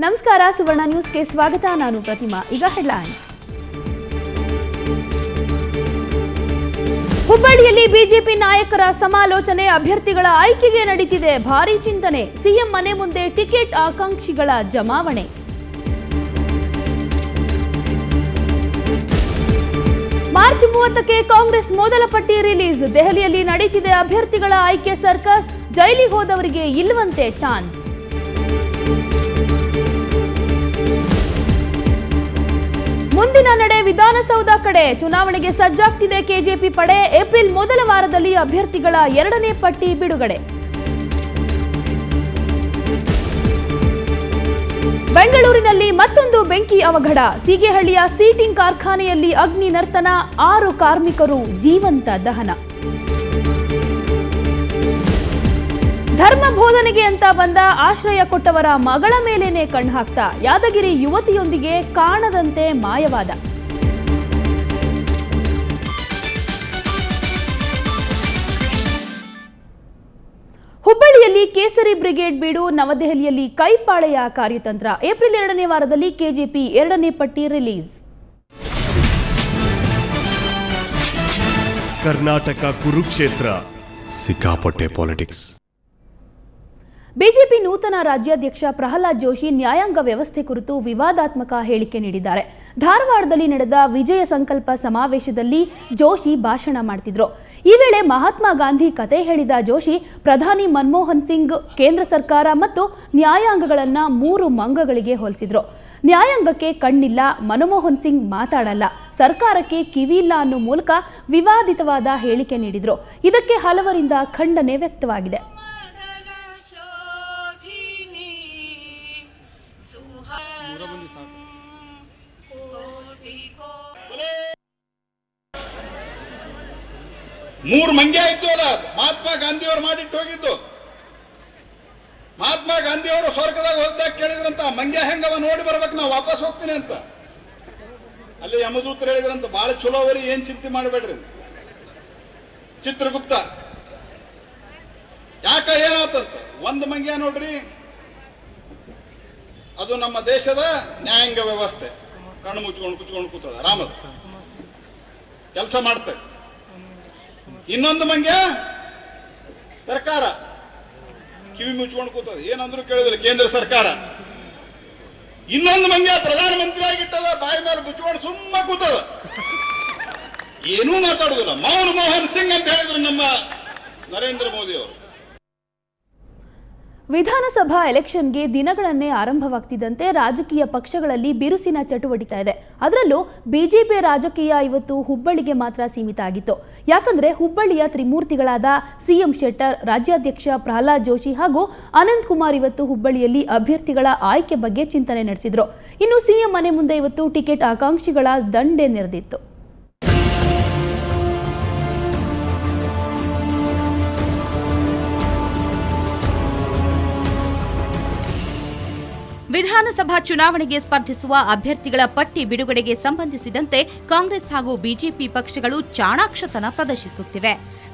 ನಮಸ್ಕಾರ, ಸುವರ್ಣ ನ್ಯೂಸ್ಗೆ ಸ್ವಾಗತ. ನಾನು ಪ್ರತಿಮಾ. ಈಗ ಹೆಡ್ಲೈನ್ಸ್. ಹುಬ್ಬಳ್ಳಿಯಲ್ಲಿ ಬಿಜೆಪಿ ನಾಯಕರ ಸಮಾಲೋಚನೆ, ಅಭ್ಯರ್ಥಿಗಳ ಆಯ್ಕೆಗೆ ನಡೀತಿದೆ ಭಾರೀ ಚಿಂತನೆ. ಸಿಎಂ ಮನೆ ಮುಂದೆ ಟಿಕೆಟ್ ಆಕಾಂಕ್ಷಿಗಳ ಜಮಾವಣೆ. ಮಾರ್ಚ್ 30ಕ್ಕೆ ಕಾಂಗ್ರೆಸ್ ಮೊದಲ ಪಟ್ಟಿ ರಿಲೀಸ್. ದೆಹಲಿಯಲ್ಲಿ ನಡೀತಿದೆ ಅಭ್ಯರ್ಥಿಗಳ ಆಯ್ಕೆ ಸರ್ಕಸ್. ಜೈಲಿಗೆ ಹೋದವರಿಗೆ ಇಲ್ಲವಂತೆ ಚಾನ್ಸ್. ಮುಂದಿನ ನಡೆ ವಿಧಾನಸೌಧ ಕಡೆ. ಚುನಾವಣೆಗೆ ಸಜ್ಜಾಗ್ತಿದೆ ಕೆಜೆಪಿ ಪಡೆ. ಏಪ್ರಿಲ್ ಮೊದಲ ವಾರದಲ್ಲಿ ಅಭ್ಯರ್ಥಿಗಳ 2ನೇ ಪಟ್ಟಿ ಬಿಡುಗಡೆ. ಬೆಂಗಳೂರಿನಲ್ಲಿ ಮತ್ತೊಂದು ಬೆಂಕಿ ಅವಘಡ. ಸೀಗೆಹಳ್ಳಿಯ ಸೀಟಿಂಗ್ ಕಾರ್ಖಾನೆಯಲ್ಲಿ ಅಗ್ನಿ ನರ್ತನ. 6 ಕಾರ್ಮಿಕರು ಜೀವಂತ ದಹನ. ಧರ್ಮ ಬೋಧನೆಗೆ ಅಂತ ಬಂದ ಆಶ್ರಯ ಕೊಟ್ಟವರ ಮಗಳ ಮೇಲೇನೆ ಕಣ್ಣು ಹಾಕ್ತಾ ಯಾದಗಿರಿ ಯುವತಿಯೊಂದಿಗೆ ಕಾಣದಂತೆ ಮಾಯವಾದ. ಹುಬ್ಬಳ್ಳಿಯಲ್ಲಿ ಕೇಸರಿ ಬ್ರಿಗೇಡ್ ಬೀಡು. ನವದೆಹಲಿಯಲ್ಲಿ ಕೈಪಾಳೆಯ ಕಾರ್ಯತಂತ್ರ. ಏಪ್ರಿಲ್ 2ನೇ ವಾರದಲ್ಲಿ ಕೆಜೆಪಿ 2ನೇ ಪಟ್ಟಿ ರಿಲೀಸ್. ಕರ್ನಾಟಕ ಕುರುಕ್ಷೇತ್ರ, ಸಿಕ್ಕಾಪಟ್ಟೆ ಪಾಲಿಟಿಕ್ಸ್. ಬಿಜೆಪಿ ನೂತನ ರಾಜ್ಯಾಧ್ಯಕ್ಷ ಪ್ರಹ್ಲಾದ್ ಜೋಶಿ ನ್ಯಾಯಾಂಗ ವ್ಯವಸ್ಥೆ ಕುರಿತು ವಿವಾದಾತ್ಮಕ ಹೇಳಿಕೆ ನೀಡಿದ್ದಾರೆ. ಧಾರವಾಡದಲ್ಲಿ ನಡೆದ ವಿಜಯ ಸಂಕಲ್ಪ ಸಮಾವೇಶದಲ್ಲಿ ಜೋಶಿ ಭಾಷಣ ಮಾಡ್ತಿದ್ರು. ಈ ವೇಳೆ ಮಹಾತ್ಮ ಗಾಂಧಿ ಕತೆ ಹೇಳಿದ ಜೋಶಿ, ಪ್ರಧಾನಿ ಮನಮೋಹನ್ ಸಿಂಗ್, ಕೇಂದ್ರ ಸರ್ಕಾರ ಮತ್ತು ನ್ಯಾಯಾಂಗಗಳನ್ನ 3 ಮಂಗಗಳಿಗೆ ಹೋಲಿಸಿದ್ರು. ನ್ಯಾಯಾಂಗಕ್ಕೆ ಕಣ್ಣಿಲ್ಲ, ಮನಮೋಹನ್ ಸಿಂಗ್ ಮಾತಾಡಲ್ಲ, ಸರ್ಕಾರಕ್ಕೆ ಕಿವಿಯಿಲ್ಲ ಅನ್ನೋ ಮೂಲಕ ವಿವಾದಿತವಾದ ಹೇಳಿಕೆ ನೀಡಿದ್ರು. ಇದಕ್ಕೆ ಹಲವರಿಂದ ಖಂಡನೆ ವ್ಯಕ್ತವಾಗಿದೆ. ಮೂರು ಮಂಗ್ಯ ಇದ್ದು ಅಲ್ಲ, ಮಹಾತ್ಮ ಗಾಂಧಿಯವರು ಮಾಡಿಟ್ಟು ಹೋಗಿದ್ದು. ಮಹಾತ್ಮ ಗಾಂಧಿಯವರು ಸ್ವರ್ಗದಾಗ ಹೋದಾಗ ಕೇಳಿದ್ರಂತ, ಮಂಗ್ಯ ಹೆಂಗವ ನೋಡಿ ಬರ್ಬೇಕು, ನಾವು ವಾಪಸ್ ಹೋಗ್ತೀನಿ ಅಂತ. ಅಲ್ಲಿ ಯಮದೂತರು ಹೇಳಿದ್ರಂತ, ಬಹಳ ಚಲೋ ಅವರಿ, ಏನ್ ಚಿಂತೆ ಮಾಡಬೇಡ್ರಿ. ಚಿತ್ರಗುಪ್ತ ಯಾಕ ಏನಾತಂತ, ಒಂದು ಮಂಗ್ಯ ನೋಡ್ರಿ, ಅದು ನಮ್ಮ ದೇಶದ ನ್ಯಾಯಾಂಗ ವ್ಯವಸ್ಥೆ. ಕಣ್ಣು ಮುಚ್ಕೊಂಡು ಕೂತದ, ರಾಮದ ಕೆಲಸ ಮಾಡ್ತದೆ. ಇನ್ನೊಂದು ಮಂಗ್ಯ ಸರ್ಕಾರ, ಕಿವಿ ಮುಚ್ಕೊಂಡು ಕೂತದ, ಏನಂದ್ರು ಕೇಳಿದ್ರೆ ಕೇಂದ್ರ ಸರ್ಕಾರ. ಇನ್ನೊಂದು ಮಂಗ್ಯ ಪ್ರಧಾನಮಂತ್ರಿ ಆಗಿಟ್ಟದ, ಬಾಯಿ ಮೇಲೆ ಮುಚ್ಕೊಂಡು ಸುಮ್ಮ ಕೂತದ, ಏನೂ ಮಾತಾಡುದಿಲ್ಲ. ಮನಮೋಹನ್ ಸಿಂಗ್ ಅಂತ ಹೇಳಿದ್ರು ನಮ್ಮ ನರೇಂದ್ರ ಮೋದಿ ಅವರು. ವಿಧಾನಸಭಾ ಎಲೆಕ್ಷನ್ಗೆ ದಿನಗಳನ್ನೇ ಆರಂಭವಾಗ್ತಿದ್ದಂತೆ ರಾಜಕೀಯ ಪಕ್ಷಗಳಲ್ಲಿ ಬಿರುಸಿನ ಚಟುವಟಿಕೆ ಇದೆ. ಅದರಲ್ಲೂ ಬಿಜೆಪಿ ರಾಜಕೀಯ ಇವತ್ತು ಹುಬ್ಬಳ್ಳಿಗೆ ಮಾತ್ರ ಸೀಮಿತ ಆಗಿತ್ತು. ಯಾಕಂದ್ರೆ ಹುಬ್ಬಳ್ಳಿಯ ತ್ರಿಮೂರ್ತಿಗಳಾದ ಸಿಎಂ ಶೆಟ್ಟರ್, ರಾಜ್ಯಾಧ್ಯಕ್ಷ ಪ್ರಹ್ಲಾದ್ ಜೋಶಿ ಹಾಗೂ ಅನಂತ್ ಕುಮಾರ್ ಇವತ್ತು ಹುಬ್ಬಳ್ಳಿಯಲ್ಲಿ ಅಭ್ಯರ್ಥಿಗಳ ಆಯ್ಕೆ ಬಗ್ಗೆ ಚಿಂತನೆ ನಡೆಸಿದ್ರು. ಇನ್ನು ಸಿಎಂ ಮನೆ ಮುಂದೆ ಇವತ್ತು ಟಿಕೆಟ್ ಆಕಾಂಕ್ಷಿಗಳ ದಂಡೇ ನೆರೆದಿತ್ತು. ವಿಧಾನಸಭಾ ಚುನಾವಣೆಗೆ ಸ್ಪರ್ಧಿಸುವ ಅಭ್ಯರ್ಥಿಗಳ ಪಟ್ಟಿ ಬಿಡುಗಡೆಗೆ ಸಂಬಂಧಿಸಿದಂತೆ ಕಾಂಗ್ರೆಸ್ ಹಾಗೂ ಬಿಜೆಪಿ ಪಕ್ಷಗಳು ಚಾಣಾಕ್ಷತನ ಪ್ರದರ್ಶಿಸುತ್ತಿವೆ.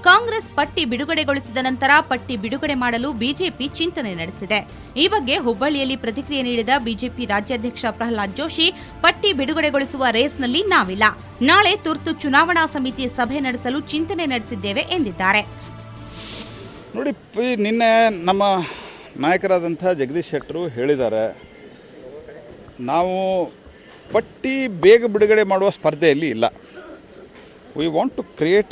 ಕಾಂಗ್ರೆಸ್ ಪಟ್ಟಿ ಬಿಡುಗಡೆಗೊಳಿಸಿದ ನಂತರ ಪಟ್ಟಿ ಬಿಡುಗಡೆ ಮಾಡಲು ಬಿಜೆಪಿ ಚಿಂತನೆ ನಡೆಸಿದೆ. ಈ ಬಗ್ಗೆ ಹುಬ್ಬಳ್ಳಿಯಲ್ಲಿ ಪ್ರತಿಕ್ರಿಯೆ ನೀಡಿದ ಬಿಜೆಪಿ ರಾಜ್ಯಾಧ್ಯಕ್ಷ ಪ್ರಹ್ಲಾದ್ ಜೋಶಿ, ಪಟ್ಟಿ ಬಿಡುಗಡೆಗೊಳಿಸುವ ರೇಸ್ನಲ್ಲಿ ನಾವಿಲ್ಲ, ನಾಳೆ ತುರ್ತು ಚುನಾವಣಾ ಸಮಿತಿ ಸಭೆ ನಡೆಸಲು ಚಿಂತನೆ ನಡೆಸಿದ್ದೇವೆ ಎಂದಿದ್ದಾರೆ. ನೋಡಿ, ನಿನ್ನೆ ನಮ್ಮ ನಾಯಕರಾದಂಥ ಜಗದೀಶ್ ಶೆಟ್ಟರು ಹೇಳಿದ್ದಾರೆ, ನಾವು ಪಟ್ಟಿ ಬೇಗ ಬಿಡುಗಡೆ ಮಾಡುವ ಸ್ಪರ್ಧೆಯಲ್ಲಿ ಇಲ್ಲ. We want to create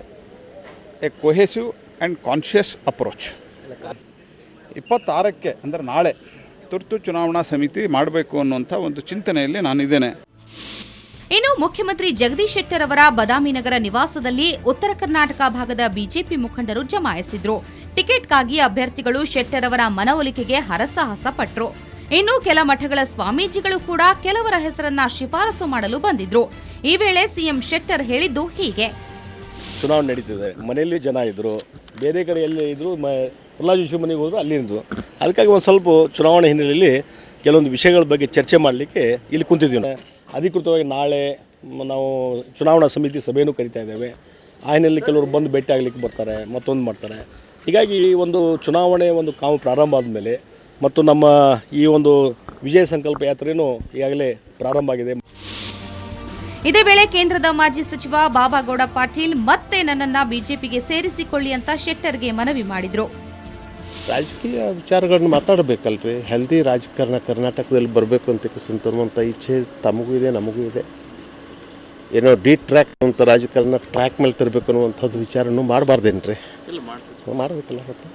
a cohesive and conscious approach. 26ಕ್ಕೆ ಅಂದರೆ ನಾಳೆ ತುರ್ತು ಚುನಾವಣಾ ಸಮಿತಿ ಮಾಡಬೇಕು ಅನ್ನುವಂಥ ಒಂದು ಚಿಂತನೆಯಲ್ಲಿ ನಾನಿದ್ದೇನೆ. ಇನ್ನು ಮುಖ್ಯಮಂತ್ರಿ ಜಗದೀಶ್ ಶೆಟ್ಟರ್ ಅವರ ಬದಾಮಿನಗರ ನಿವಾಸದಲ್ಲಿ ಉತ್ತರ ಕರ್ನಾಟಕ ಭಾಗದ ಬಿಜೆಪಿ ಮುಖಂಡರು ಜಮಾಯಿಸಿದ್ರು. ಟಿಕೆಟ್ಗಾಗಿ ಅಭ್ಯರ್ಥಿಗಳು ಶೆಟ್ಟರ್ ಅವರ ಮನವೊಲಿಕೆಗೆ ಹರಸಾಹಸ ಪಟ್ರು. ಇನ್ನು ಕೆಲ ಮಠಗಳ ಸ್ವಾಮೀಜಿಗಳು ಕೂಡ ಕೆಲವರ ಹೆಸರನ್ನ ಶಿಫಾರಸು ಮಾಡಲು ಬಂದಿದ್ರು. ಈ ವೇಳೆ ಸಿಎಂ ಶೆಟ್ಟರ್ ಹೇಳಿದ್ದು ಹೀಗೆ: ಚುನಾವಣೆ ನಡೀತಿದೆ, ಮನೆಯಲ್ಲಿ ಜನ ಇದ್ರು, ಬೇರೆ ಕಡೆ ಎಲ್ಲಿ ಇದ್ರು, ಪ್ರಹ್ಲಾದ್ ಜೋಶಿ ಮನೆಗೆ ಹೋದ್ರು, ಅಲ್ಲಿ ಇದ್ರು. ಅದಕ್ಕಾಗಿ ಒಂದು ಸ್ವಲ್ಪ ಚುನಾವಣೆ ಹಿನ್ನೆಲೆಯಲ್ಲಿ ಕೆಲವೊಂದು ವಿಷಯಗಳ ಬಗ್ಗೆ ಚರ್ಚೆ ಮಾಡಲಿಕ್ಕೆ ಇಲ್ಲಿ ಕುಂತಿದ್ದೀವಿ. ಅಧಿಕೃತವಾಗಿ ನಾಳೆ ನಾವು ಚುನಾವಣಾ ಸಮಿತಿ ಸಭೆಯನ್ನು ಕರಿತಾ ಇದ್ದೇವೆ. ಆ ಹಿನ್ನೆಲೆಯಲ್ಲಿ ಕೆಲವರು ಬಂದು ಭೇಟಿ ಆಗಲಿಕ್ಕೆ ಬರ್ತಾರೆ, ಮತ್ತೊಂದು ಮಾಡ್ತಾರೆ. ಹೀಗಾಗಿ ಒಂದು ಚುನಾವಣೆ ಒಂದು ಕಾವು ಪ್ರಾರಂಭ ಆದಮೇಲೆ ಮತ್ತು ನಮ್ಮ ಈ ಒಂದು ವಿಜಯ ಸಂಕಲ್ಪ ಯಾತ್ರೆಯೂ ಈಗಾಗಲೇ ಪ್ರಾರಂಭ ಆಗಿದೆ. ಇದೇ ವೇಳೆ ಕೇಂದ್ರದ ಮಾಜಿ ಸಚಿವ ಬಾಬಾಗೌಡ ಪಾಟೀಲ್ ಮತ್ತೆ ನನ್ನನ್ನ ಬಿಜೆಪಿಗೆ ಸೇರಿಸಿಕೊಳ್ಳಿ ಅಂತ ಶೆಟ್ಟರ್ಗೆ ಮನವಿ ಮಾಡಿದ್ರು. ರಾಜಕೀಯ ವಿಚಾರಗಳನ್ನ ಮಾತಾಡಬೇಕಲ್ರಿ. ಹೆಲ್ದಿ ರಾಜಕಾರಣ ಕರ್ನಾಟಕದಲ್ಲಿ ಬರಬೇಕು ಅಂತಕ್ಕಂಥ ಇಚ್ಛೆ ತಮಗೂ ಇದೆ, ನಮಗೂ ಇದೆ. ಏನೋ ಟ್ರ್ಯಾಕ್ ಅಂತ ರಾಜಕಾರಣ ಟ್ರ್ಯಾಕ್ ಮೇಲೆ ತರಬೇಕು ಅನ್ನುವಂಥದ್ದು ವಿಚಾರನೂ ಮಾಡಬಾರ್ದೇನ್ರಿ? ಮಾಡಬೇಕಲ್ಲ. ಮತ್ತೆ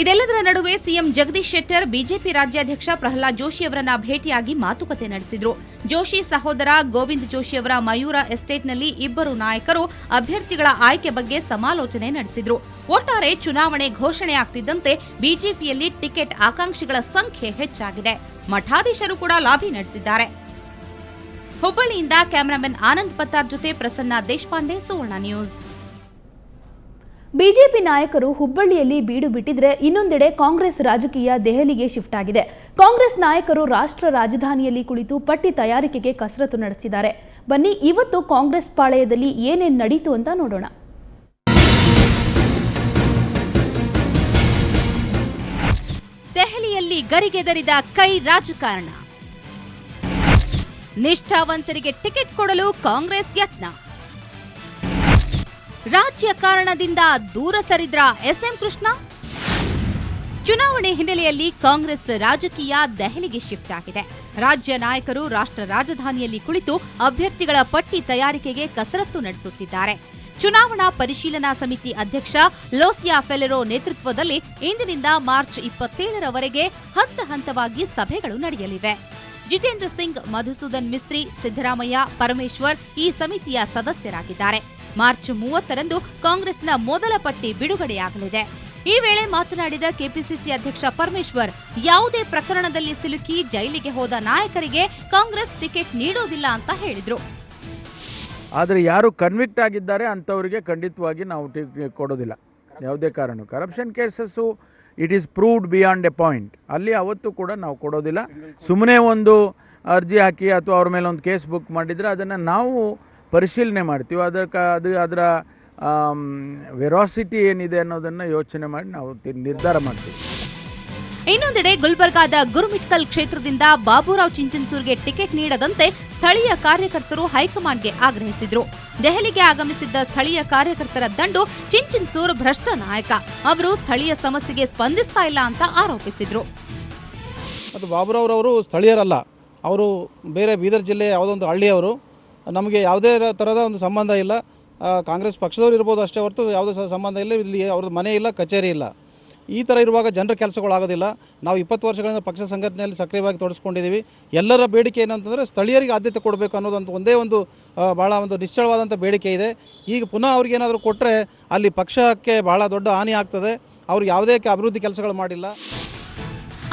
ಇದೆಲ್ಲದರ ನಡುವೆ ಸಿಎಂ ಜಗದೀಶ್ ಶೆಟ್ಟರ್ ಬಿಜೆಪಿ ರಾಜ್ಯಾಧ್ಯಕ್ಷ ಪ್ರಹ್ಲಾದ್ ಜೋಶಿ ಅವರನ್ನ ಭೇಟಿಯಾಗಿ ಮಾತುಕತೆ ನಡೆಸಿದ್ರು. ಜೋಶಿ ಸಹೋದರ ಗೋವಿಂದ್ ಜೋಶಿ ಅವರ ಮಯೂರ ಎಸ್ಟೇಟ್ನಲ್ಲಿ ಇಬ್ಬರು ನಾಯಕರು ಅಭ್ಯರ್ಥಿಗಳ ಆಯ್ಕೆ ಬಗ್ಗೆ ಸಮಾಲೋಚನೆ ನಡೆಸಿದ್ರು. ಒಟ್ಟಾರೆ ಚುನಾವಣೆ ಘೋಷಣೆ ಆಗ್ತಿದ್ದಂತೆ ಬಿಜೆಪಿಯಲ್ಲಿ ಟಿಕೆಟ್ ಆಕಾಂಕ್ಷಿಗಳ ಸಂಖ್ಯೆ ಹೆಚ್ಚಾಗಿದೆ. ಮಠಾಧೀಶರು ಕೂಡ ಲಾಬಿ ನಡೆಸಿದ್ದಾರೆ. ಹುಬ್ಬಳ್ಳಿಯಿಂದ ಕ್ಯಾಮರಾಮನ್ ಆನಂದ್ ಪತ್ತಾರ್ ಜೊತೆ ಪ್ರಸನ್ನ ದೇಶಪಾಂಡೆ, ಸುವರ್ಣ ನ್ಯೂಸ್. ಬಿಜೆಪಿ ನಾಯಕರು ಹುಬ್ಬಳ್ಳಿಯಲ್ಲಿ ಬೀಡು ಬಿಟ್ಟಿದ್ರೆ ಇನ್ನೊಂದೆಡೆ ಕಾಂಗ್ರೆಸ್ ರಾಜಕೀಯ ದೆಹಲಿಗೆ ಶಿಫ್ಟ್ ಆಗಿದೆ. ಕಾಂಗ್ರೆಸ್ ನಾಯಕರು ರಾಷ್ಟ್ರ ರಾಜಧಾನಿಯಲ್ಲಿ ಕುಳಿತು ಪಟ್ಟಿ ತಯಾರಿಕೆಗೆ ಕಸರತ್ತು ನಡೆಸಿದ್ದಾರೆ. ಬನ್ನಿ ಇವತ್ತು ಕಾಂಗ್ರೆಸ್ ಪಾಳೆಯದಲ್ಲಿ ಏನೇನು ನಡೀತು ಅಂತ ನೋಡೋಣ. ದೆಹಲಿಯಲ್ಲಿ ಗರಿಗೆದರಿದ ಕೈ ರಾಜಕಾರಣ. ನಿಷ್ಠಾವಂತರಿಗೆ ಟಿಕೆಟ್ ಕೊಡಲು ಕಾಂಗ್ರೆಸ್ ಯತ್ನ. ರಾಜ್ಯ ಕಾರಣದಿಂದ ದೂರ ಸರಿದ್ರ ಎಸ್ಎಂ ಕೃಷ್ಣ. ಚುನಾವಣೆ ಹಿನ್ನೆಲೆಯಲ್ಲಿ ಕಾಂಗ್ರೆಸ್ ರಾಜಕೀಯ ದೆಹಲಿಗೆ ಶಿಫ್ಟ್ ಆಗಿದೆ. ರಾಜ್ಯ ನಾಯಕರು ರಾಷ್ಟ್ರ ರಾಜಧಾನಿಯಲ್ಲಿ ಕುಳಿತು ಅಭ್ಯರ್ಥಿಗಳ ಪಟ್ಟಿ ತಯಾರಿಕೆಗೆ ಕಸರತ್ತು ನಡೆಸುತ್ತಿದ್ದಾರೆ. ಚುನಾವಣಾ ಪರಿಶೀಲನಾ ಸಮಿತಿ ಅಧ್ಯಕ್ಷ ಲೋಸಿಯಾ ಫೆಲೆರೋ ನೇತೃತ್ವದಲ್ಲಿ ಇಂದಿನಿಂದ ಮಾರ್ಚ್ 27ರವರೆಗೆ ಹಂತ ಹಂತವಾಗಿ ಸಭೆಗಳು ನಡೆಯಲಿವೆ. ಜಿತೇಂದ್ರ ಸಿಂಗ್, ಮಧುಸೂದನ್ ಮಿಸ್ತ್ರಿ, ಸಿದ್ದರಾಮಯ್ಯ, ಪರಮೇಶ್ವರ್ ಈ ಸಮಿತಿಯ ಸದಸ್ಯರಾಗಿದ್ದಾರೆ. ಮಾರ್ಚ್ 30ರಂದು ಕಾಂಗ್ರೆಸ್ನ ಮೊದಲ ಪಟ್ಟಿ ಬಿಡುಗಡೆಯಾಗಲಿದೆ. ಈ ವೇಳೆ ಮಾತನಾಡಿದ ಕೆಪಿಸಿಸಿ ಅಧ್ಯಕ್ಷ ಪರಮೇಶ್ವರ್, ಯಾವುದೇ ಪ್ರಕರಣದಲ್ಲಿ ಸಿಲುಕಿ ಜೈಲಿಗೆ ಹೋದ ನಾಯಕರಿಗೆ ಕಾಂಗ್ರೆಸ್ ಟಿಕೆಟ್ ನೀಡೋದಿಲ್ಲ ಅಂತ ಹೇಳಿದ್ರು. ಆದರೆ ಯಾರು ಕನ್ವಿಕ್ಟ್ ಆಗಿದ್ದಾರೆ ಅಂಥವರಿಗೆ ಖಂಡಿತವಾಗಿ ನಾವು ಟಿಕೆಟ್ ಕೊಡೋದಿಲ್ಲ. ಯಾವುದೇ ಕಾರಣ corruption cases it is proved beyond A point, ಅಲ್ಲಿ ಅವತ್ತು ಕೂಡ ನಾವು ಕೊಡೋದಿಲ್ಲ. ಸುಮ್ಮನೆ ಒಂದು ಅರ್ಜಿ ಹಾಕಿ ಅಥವಾ ಅವ್ರ ಮೇಲೆ ಒಂದು ಕೇಸ್ ಬುಕ್ ಮಾಡಿದರೆ ಅದನ್ನು ನಾವು ಪರಿಶೀಲನೆ ಮಾಡ್ತೀವಿ. ಅದರ ವೆರಾಸಿಟಿ ಏನಿದೆ ಅನ್ನೋದನ್ನು ಯೋಚನೆ ಮಾಡಿ ನಾವು ನಿರ್ಧಾರ ಮಾಡ್ತೀವಿ. ಇನ್ನೊಂದೆಡೆ ಗುಲ್ಬರ್ಗಾದ ಗುರುಮಿಟ್ಕಲ್ ಕ್ಷೇತ್ರದಿಂದ ಬಾಬುರಾವ್ ಚಿಂಚನ್ಸೂರ್ಗೆ ಟಿಕೆಟ್ ನೀಡದಂತೆ ಸ್ಥಳೀಯ ಕಾರ್ಯಕರ್ತರು ಹೈಕಮಾಂಡ್ಗೆ ಆಗ್ರಹಿಸಿದ್ರು. ದೆಹಲಿಗೆ ಆಗಮಿಸಿದ್ದ ಸ್ಥಳೀಯ ಕಾರ್ಯಕರ್ತರ ದಂಡು ಚಿಂಚನ್ಸೂರ್ ಭ್ರಷ್ಟ ನಾಯಕ, ಅವರು ಸ್ಥಳೀಯ ಸಮಸ್ಯೆಗೆ ಸ್ಪಂದಿಸ್ತಾ ಇಲ್ಲ ಅಂತ ಆರೋಪಿಸಿದ್ರು. ಮತ್ತು ಬಾಬುರಾವ್ರವರು ಸ್ಥಳೀಯರಲ್ಲ, ಅವರು ಬೇರೆ ಬೀದರ್ ಜಿಲ್ಲೆ ಯಾವುದೊಂದು ಹಳ್ಳಿಯವರು. ನಮಗೆ ಯಾವುದೇ ಥರದ ಒಂದು ಸಂಬಂಧ ಇಲ್ಲ. ಕಾಂಗ್ರೆಸ್ ಪಕ್ಷದವರು ಇರ್ಬೋದು ಅಷ್ಟೇ ಹೊರತು ಯಾವುದೇ ಸಂಬಂಧ ಇಲ್ಲ. ಇಲ್ಲಿ ಅವ್ರದ್ದು ಮನೆ ಇಲ್ಲ, ಕಚೇರಿ ಇಲ್ಲ. ಈ ಥರ ಇರುವಾಗ ಜನರ ಕೆಲಸಗಳಾಗೋದಿಲ್ಲ. ನಾವು 20 ವರ್ಷಗಳಿಂದ ಪಕ್ಷ ಸಂಘಟನೆಯಲ್ಲಿ ಸಕ್ರಿಯವಾಗಿ ತೊಡಗಿಸ್ಕೊಂಡಿದ್ದೀವಿ. ಎಲ್ಲರ ಬೇಡಿಕೆ ಏನಂತಂದರೆ ಸ್ಥಳೀಯರಿಗೆ ಆದ್ಯತೆ ಕೊಡಬೇಕು ಅನ್ನೋದಂತ ಒಂದೇ ಒಂದು ಭಾಳ ಒಂದು ನಿಶ್ಚಳವಾದಂಥ ಬೇಡಿಕೆ ಇದೆ. ಈಗ ಪುನಃ ಅವ್ರಿಗೇನಾದರೂ ಕೊಟ್ಟರೆ ಅಲ್ಲಿ ಪಕ್ಷಕ್ಕೆ ಭಾಳ ದೊಡ್ಡ ಹಾನಿ ಆಗ್ತದೆ. ಅವ್ರು ಯಾವುದೇ ಅಭಿವೃದ್ಧಿ ಕೆಲಸಗಳು ಮಾಡಿಲ್ಲ.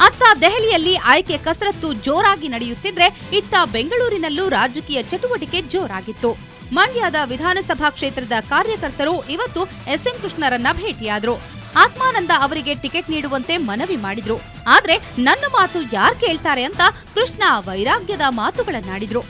ಅತ್ತ ದೆಹಲಿಯಲ್ಲಿ ಆಯ್ಕೆ ಕಸರತ್ತು ಜೋರಾಗಿ ನಡೆಯುತ್ತಿದ್ರೆ, ಇತ್ತ ಬೆಂಗಳೂರಿನಲ್ಲೂ ರಾಜಕೀಯ ಚಟುವಟಿಕೆ ಜೋರಾಗಿತ್ತು. ಮಂಡ್ಯದ ವಿಧಾನಸಭಾ ಕ್ಷೇತ್ರದ ಕಾರ್ಯಕರ್ತರು ಇವತ್ತು ಎಸ್ಎಂ ಕೃಷ್ಣರನ್ನ ಭೇಟಿಯಾದ್ರು. ಆತ್ಮಾನಂದ ಅವರಿಗೆ ಟಿಕೆಟ್ ನೀಡುವಂತೆ ಮನವಿ ಮಾಡಿದ್ರು. ಆದ್ರೆ ನನ್ನ ಮಾತು ಯಾರು ಕೇಳ್ತಾರೆ ಅಂತ ಕೃಷ್ಣ ವೈರಾಗ್ಯದ ಮಾತುಗಳನ್ನಾಡಿದ್ರು.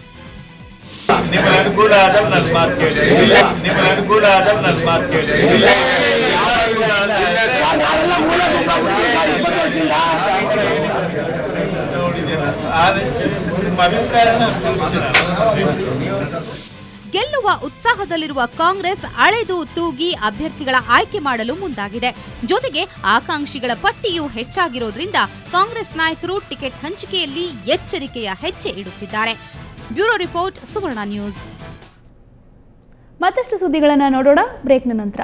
ಗೆಲ್ಲುವ ಉತ್ಸಾಹದಲ್ಲಿರುವ ಕಾಂಗ್ರೆಸ್ ಅಳೆದು ತೂಗಿ ಅಭ್ಯರ್ಥಿಗಳ ಆಯ್ಕೆ ಮಾಡಲು ಮುಂದಾಗಿದೆ. ಜೊತೆಗೆ ಆಕಾಂಕ್ಷಿಗಳ ಪಟ್ಟಿಯೂ ಹೆಚ್ಚಾಗಿರೋದ್ರಿಂದ ಕಾಂಗ್ರೆಸ್ ನಾಯಕರು ಟಿಕೆಟ್ ಹಂಚಿಕೆಯಲ್ಲಿ ಎಚ್ಚರಿಕೆಯ ಹೆಜ್ಜೆ ಇಡುತ್ತಿದ್ದಾರೆ. ಬ್ಯೂರೋ ರಿಪೋರ್ಟ್, ಸುವರ್ಣ ನ್ಯೂಸ್. ಮತ್ತಷ್ಟು ಸುದ್ದಿಗಳನ್ನು ನೋಡೋಣ ಬ್ರೇಕ್ನ ನಂತರ.